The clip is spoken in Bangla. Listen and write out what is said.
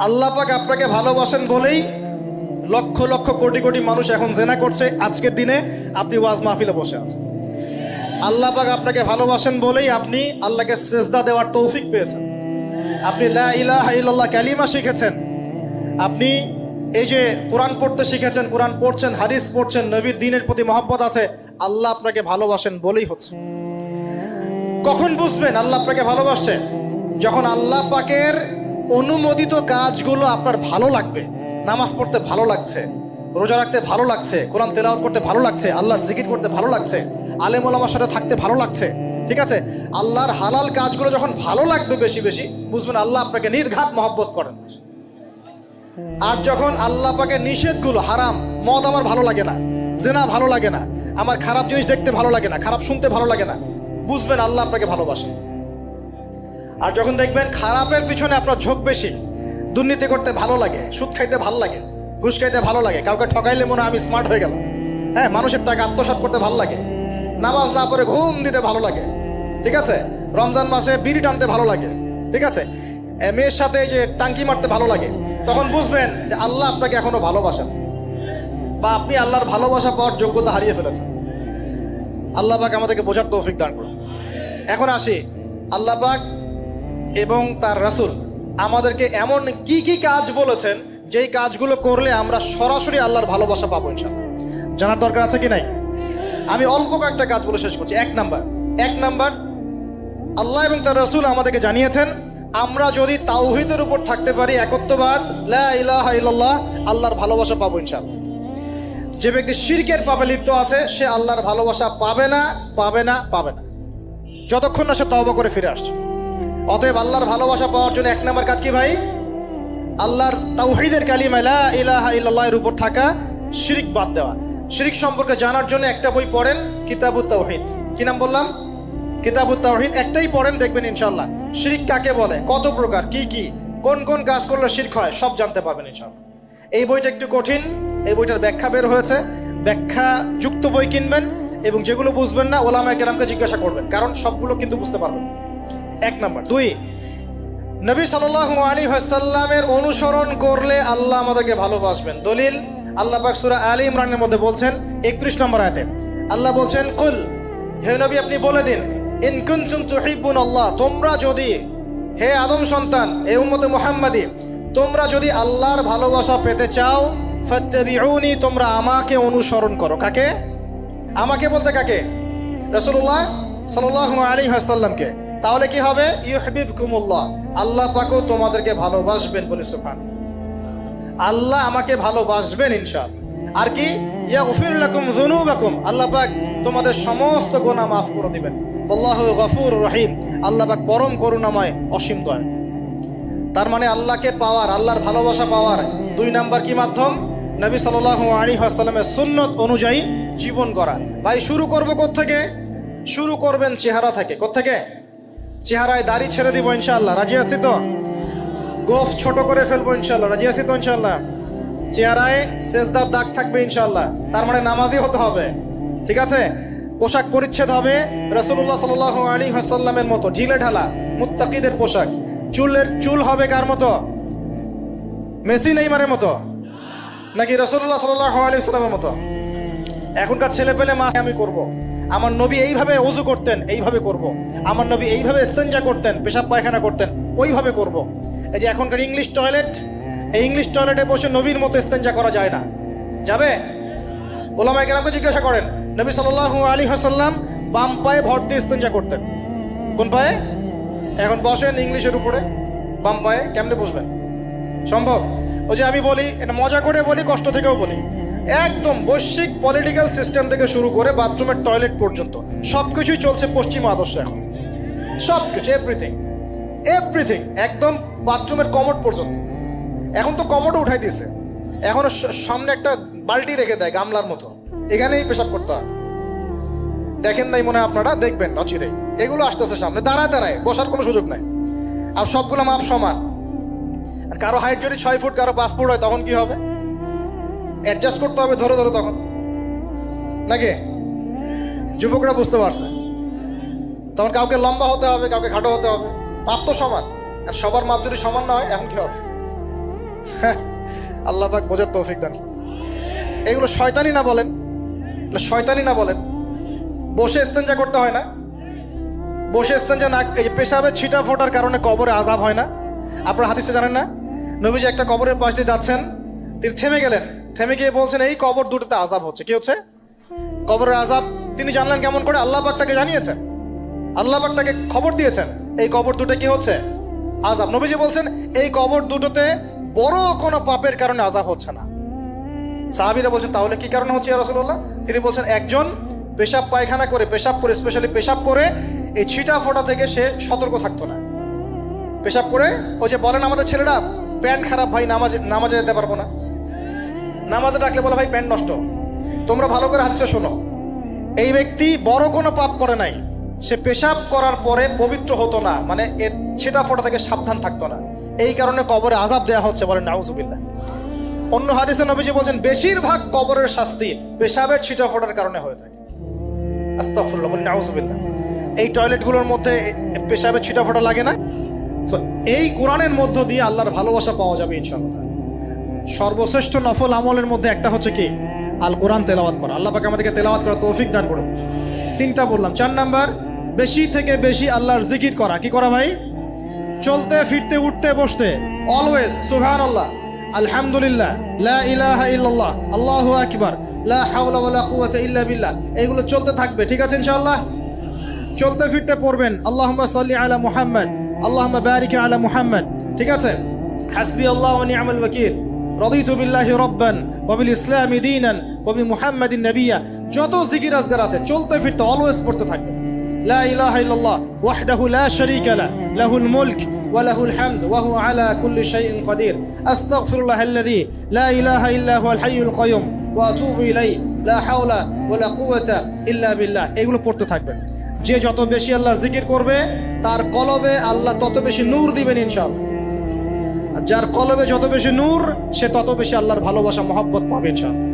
আল্লাহ পাক আপনাকে ভালোবাসেন বলেই লক্ষ লক্ষ কোটি কোটি মানুষ এখন জেনা করছে। আজকের দিনে আপনি ওয়াজ মাহফিলে বসে আছেন। আল্লাহ পাক আপনাকে ভালোবাসেন বলেই আপনি আল্লাহকে সেজদা দেওয়ার তৌফিক পেয়েছেন। আপনি লা ইলাহা ইল্লাল্লাহ কালিমা শিখেছেন। আপনি এই যে কোরআন পড়তে শিখেছেন, কোরআন পড়ছেন, হাদিস পড়ছেন, নবীর দ্বীনের প্রতি মহব্বত আছে। আল্লাহ আপনাকে ভালোবাসেন বলেই হচ্ছে। কখন বুঝবেন আল্লাহ আপনাকে ভালোবাসে? যখন আল্লাহ পাকের অনুমোদিত কাজগুলো আপনার ভালো লাগবে। নামাজ পড়তে ভালো লাগছে, রোজা রাখতে ভালো লাগছে, কোরআন তেলাওয়াত করতে ভালো লাগছে, আল্লাহর জিকির করতে ভালো লাগছে, আলেম ওলামার সাথে থাকতে ভালো লাগছে। ঠিক আছে, আল্লাহর হালাল কাজগুলো যখন ভালো লাগবে বেশি বেশি, বুঝবেন আল্লাহ আপনাকে নির্ঘাত মহব্বত করেন। আর যখন আল্লাহ পাকের নিষেধগুলো, হারাম, মদ আমার ভালো লাগে না, জেনা ভালো লাগে না, আমার খারাপ জিনিস দেখতে ভালো লাগে না, খারাপ শুনতে ভালো লাগে না, বুঝবেন আল্লাহ আপনাকে ভালোবাসেন। আর যখন দেখবেন খারাপের পিছনে আপনার ঝোঁক বেশি, দুর্নীতি করতে ভালো লাগে, সুদ খাইতে ভালো লাগে, ঘুষ খাইতে ভালো লাগে, কাউকে ঠকাইলে মনে হয় আমি স্মার্ট হয়ে গেলাম, হ্যাঁ, মানুষের টাকা আত্মসাৎ করতে ভালো লাগে, নামাজ না পড়ে ঘুম দিতে ভালো লাগে, ঠিক আছে, রমজান মাসে বিড়ি টানতে ভালো লাগে, ঠিক আছে, মেয়ের সাথে এই যে টাঙ্কি মারতে ভালো লাগে, তখন বুঝবেন যে আল্লাহ আপনাকে এখনো ভালোবাসেন বা আপনি আল্লাহর ভালোবাসা পাওয়ার যোগ্যতা হারিয়ে ফেলেছেন। আল্লাহ পাক আমাদেরকে বোঝার তৌফিক দান করুন। এখন আসি, আল্লাহ পাক এবং তার রাসূল আমাদেরকে এমন কি কি কাজ বলেছেন যেই কাজগুলো করলে আমরা সরাসরি আল্লাহর ভালোবাসা পাবো ইনশাআল্লাহ। জানার দরকার আছে কি নাই? আমি অল্প কয়েকটা কাজ বলে শেষ করছি। এক নাম্বার, আল্লাহ এবং তার রাসূল আমাদেরকে জানিয়েছেন আমরা যদি তাওহীদের উপর থাকতে পারি, একত্ববাদ, লা ইলাহা ইল্লাল্লাহ, আল্লাহর ভালোবাসা পাবো ইনশাআল্লাহ। যে ব্যক্তি শিরকের পাপে লিপ্ত আছে সে আল্লাহর ভালোবাসা পাবে না, যতক্ষণ না সে তওবা করে ফিরে আসছে। অতএব আল্লাহর ভালোবাসা পাওয়ার জন্য এক নম্বর কাজ কি ভাই? আল্লাহর তাওহীদের কালিমা লা ইলাহা ইল্লাল্লাহ এর উপর থাকা, শিরক বাদ দেওয়া। শিরক সম্পর্কে জানার জন্য একটা বই পড়েন, কিতাবুত তাওহীদ। কি নাম বললাম? কিতাবুত তাওহীদ। একটাই পড়েন, দেখবেন ইনশাআল্লাহ শিরক কাকে বলে, কত প্রকার, কি কোন কোন কাজ করলে শিরক হয় সব জানতে পারবেন ইনশাআল্লাহ। এই বইটা একটু কঠিন, এই বইটার ব্যাখ্যা বের হয়েছে, ব্যাখ্যা যুক্ত বই কিনবেন এবং যেগুলো বুঝবেন না ওলামায়ে কেরামকে জিজ্ঞাসা করবেন, কারণ সবগুলো কিন্তু বুঝতে পারবেন। এক নাম্বার। দুই, নবী সাল্লাল্লাহু আলাইহি ওয়াসাল্লামের অনুসরণ করলে আল্লাহ আমাদেরকে ভালোবাসবেন। দলিল, আল্লাহ পাক সূরা আলে ইমরানের মধ্যে বলছেন 31 নম্বর আয়াতে আল্লাহ বলছেন, কুল, হে নবী আপনি বলে দিন, ইন কুনতুম তুহিব্বুনাল্লাহ, তোমরা যদি, হে আদম সন্তান, হে উম্মতে মুহাম্মাদী, তোমরা যদি আল্লাহর ভালোবাসা পেতে চাও, ফাত্তাবিউনি, তোমরা আমাকে অনুসরণ করো। কাকে? আমাকে বলতে কাকে? রাসূলুল্লাহ সাল্লাল্লাহু আলাইহি ওয়াসাল্লামকে। তাহলে কি হবে? ইউহিব্বুকুমুল্লাহ, আল্লাহ পাকও তোমাদেরকে ভালোবাসবেন। বলে সুবহান, আল্লাহ আমাকে ভালোবাসবেন ইনশাআল্লাহ। আর কি? ইয়াগফির লাকুম যুনুবাকুম, আল্লাহ পাক তোমাদের সমস্ত গুনাহ মাফ করে দিবেন। আল্লাহু গফুরুর রহিম, আল্লাহ পাক পরম করুণাময়, অসীম দয়ালু। তার মানে আল্লাহকে পাওয়ার, আল্লাহর ভালোবাসা পাওয়ার দুই নাম্বার কি মাধ্যম? নবী সাল্লাল্লাহু আলাইহি ওয়াসাল্লামের সুন্নত অনুযায়ী জীবন করা। ভাই শুরু করব কোত্থেকে? শুরু করবেন চেহারা থেকে। কোত্থেকে? চেহারায় দাড়ি ছেড়ে দিব ইনশাআল্লাহ, রাজি আছি তো? গোফ ছোট করে ফেলবো ইনশাআল্লাহ, রাজি আছি তো ইনশাআল্লাহ? চেহারায় সেজদার দাগ থাকবে ইনশাআল্লাহ, তার মানে নামাজি হতে হবে, ঠিক আছে? পোশাক পরিচ্ছদ হবে রাসূলুল্লাহ সাল্লাল্লাহু আলাইহি ওয়াসাল্লামের মতো, ঢিলে ঢালা মুত্তাকিদের পোশাক। চুল হবে কার মতো? মেসি নেইমারের মতো নাকি রাসূলুল্লাহ সাল্লাল্লাহু আলাইহি ওয়াসাল্লামের মতো? এখনকার ছেলে পেলে মা আমি করব, আমার নবী এইভাবে ওযু করতেন, এইভাবে করব, আমার নবী এইভাবে ইস্তেনজা করতেন, পেশাব পায়খানা করতেন, ওইভাবে করব। এই যে এখনকার ইংলিশ টয়লেট, এই ইংলিশ টয়লেটে বসে নবীর মতো ইস্তেনজা করা যায় না। যাবে? ওলামায়ে কেরামকে জিজ্ঞাসা করেন, নবী সাল্লাল্লাহু আলাইহি ওয়াসাল্লাম বাম পায়ে ভর দিয়ে ইস্তেনজা করতেন। কোন পায়ে? এখন বসেন ইংলিশের উপরে, বাম পায়ে কেমনে বসবেন? সম্ভব? ওই যে আমি বলি, এটা মজা করে বলি, কষ্ট থেকেও বলি, একদম বৈশ্বিক পলিটিক্যাল সিস্টেম থেকে শুরু করে বাথরুমের টয়লেট পর্যন্ত সবকিছুই চলছে পশ্চিমা আদর্শ। এখন সবকিছু, এভরিথিং, একদম বাথরুমের কমোড পর্যন্ত। এখন তো কমোডও উঠাই দিয়েছে, এখন সামনে একটা বালতি রেখে দেয় গামলার মতো, এখানেই পেশাব করতে হয়। দেখেন নাই মনে হয় আপনারা? দেখবেন অচিরেই, এগুলো আসতেছে সামনে, দাঁড়ায় বসার কোনো সুযোগ নাই। আর সবগুলো মাপ সমান। আর কারো হাইট যদি 6 ফুট, কারো 5 ফুট হয়, তখন কি হবে? অ্যাডজাস্ট করতে হবে ধরে তখন, নাকি? যুবকরা বুঝতে পারছে, তখন কাউকে লম্বা হতে হবে, কাউকে খাটো হতে হবে, মাপ তো সমান। আর সবার মাপ যদি সমান না হয় এখন কি হবে? হ্যাঁ, আল্লাহ পাক বোঝার তৌফিক দান। এগুলো শয়তানি না বলেন, এগুলো শয়তানি না বলেন। বসে ইস্তেঞ্জা করতে হয় না, বসে ইস্তেঞ্জা না, এই যে পেশাবের ছিটা ফোটার কারণে কবরে আযাব হয় না। আপনারা হাদিসে জানেন না, নবীজি একটা কবরের পাশ দিয়ে যাচ্ছেন, তিনি থেমে গেলেন, থেমে গিয়ে বলছেন এই কবর দুটোতে আযাব হচ্ছে। কি হচ্ছে? কবরের আযাব। তিনি জানলেন কেমন করে? আল্লাহ পাক তাকে জানিয়েছেন, আল্লাহ পাক তাকে খবর দিয়েছেন এই কবর দুটো কি হচ্ছে? আযাব। নবীজি বলছেন এই কবর দুটোতে বড় কোনো পাপের কারণে আযাব হচ্ছে না। সাহাবীরা বলছেন তাহলে কি কারণে হচ্ছে ইয়া রাসূলুল্লাহ? তিনি বলছেন একজন পেশাব পায়খানা করে, পেশাব করে, স্পেশালি পেশাব করে এই ছিটা ফোটা থেকে সে সতর্ক থাকতো না। পেশাব করে ওই যে বলেন আমাদের ছেলেরা, প্যান্ট খারাপ ভাই, নামাজে যেতে পারবো না, নামাজে ডাকলে বলে ভাই প্যান্ট নষ্ট। তোমরা ভালো করে হাদিসে শোনো, এই ব্যক্তি বড় কোনো পাপ করে নাই, সে পেশাব করার পরে পবিত্র হতো না, মানে এর ছিটা ফোটা থেকে সাবধান থাকতো না, এই কারণে কবরে আযাব দেয়া হচ্ছে। বলেন নাউজুবিল্লাহ। অন্য হাদিসে নবীজি বলছেন বেশিরভাগ কবরের শাস্তি পেশাবের ছিটা ফোটার কারণে হয়ে থাকে। আস্তাগফিরুল্লাহ, বলেন নাউজুবিল্লাহ। এই টয়লেটগুলোর মধ্যে পেশাবের ছিটা ফোটা লাগে না? তো এই কোরআনের মধ্য দিয়ে আল্লাহর ভালোবাসা পাওয়া যাবে ইনশাআল্লাহ। সর্বশ্রেষ্ঠ নফল আমলের মধ্যে একটা হচ্ছে কি? আল কোরআন তেলাওয়াত করা। আল্লাহ পাক আমাদেরকে তেলাওয়াত করার তৌফিক দান করুন। 3টা বললাম। 4 নাম্বার, বেশি থেকে বেশি আল্লাহর জিকির করা। কি করা ভাই? চলতে ফিরতে উঠতে বসতে অলওয়েজ সুবহানাল্লাহ, আলহামদুলিল্লাহ, লা ইলাহা ইল্লাল্লাহ, আল্লাহু আকবার, লা হাওলা ওয়ালা কুওয়াতা ইল্লা বিল্লাহ, এগুলো চলতে থাকবে। ঠিক আছে ইনশাআল্লাহ? চলতে ফিরতে পড়বেন আল্লাহুম্মা সাল্লি আলা মুহাম্মদ, আল্লাহুম্মা বারিক আলা মুহাম্মদ। ঠিক আছে? হাসবি আল্লাহ ওয়া নি'মাল ওয়াকিল, রাদিতু বিল্লাহি রাব্বান ওয়া বিল ইসলামি দীনান ওয়া বি মুহাম্মাদিন নাবিয়্যা। যত জিকির আজকার আছে চলতে ফিরতে অলওয়েজ পড়তে থাকবে। লা ইলাহা ইল্লাল্লাহ ওয়াহদাহু লা শারীকা লা, লাহুল মুলক ওয়া লাহুল হামদ ওয়া হুয়া আলা কুল্লি শাইইন কাদির। আস্তাগফিরুল্লাহাল্লাযী লা ইলাহা ইল্লা হুয়াল হাইয়ুল কাইয়ুম ওয়া আতুবু ইলাইহি, লা হাওলা ওয়া লা কুওয়াতা ইল্লা বিল্লাহ। এগুলো পড়তে থাকবেন। যে যত বেশি আল্লাহর জিকির করবে তার কলবে আল্লাহ তত বেশি নূর দিবেন ইনশাআল্লাহ। আর যার কলবে যত বেশি নূর সে তত বেশি আল্লাহর ভালোবাসা মহব্বত পাবে ইনশাআল্লাহ।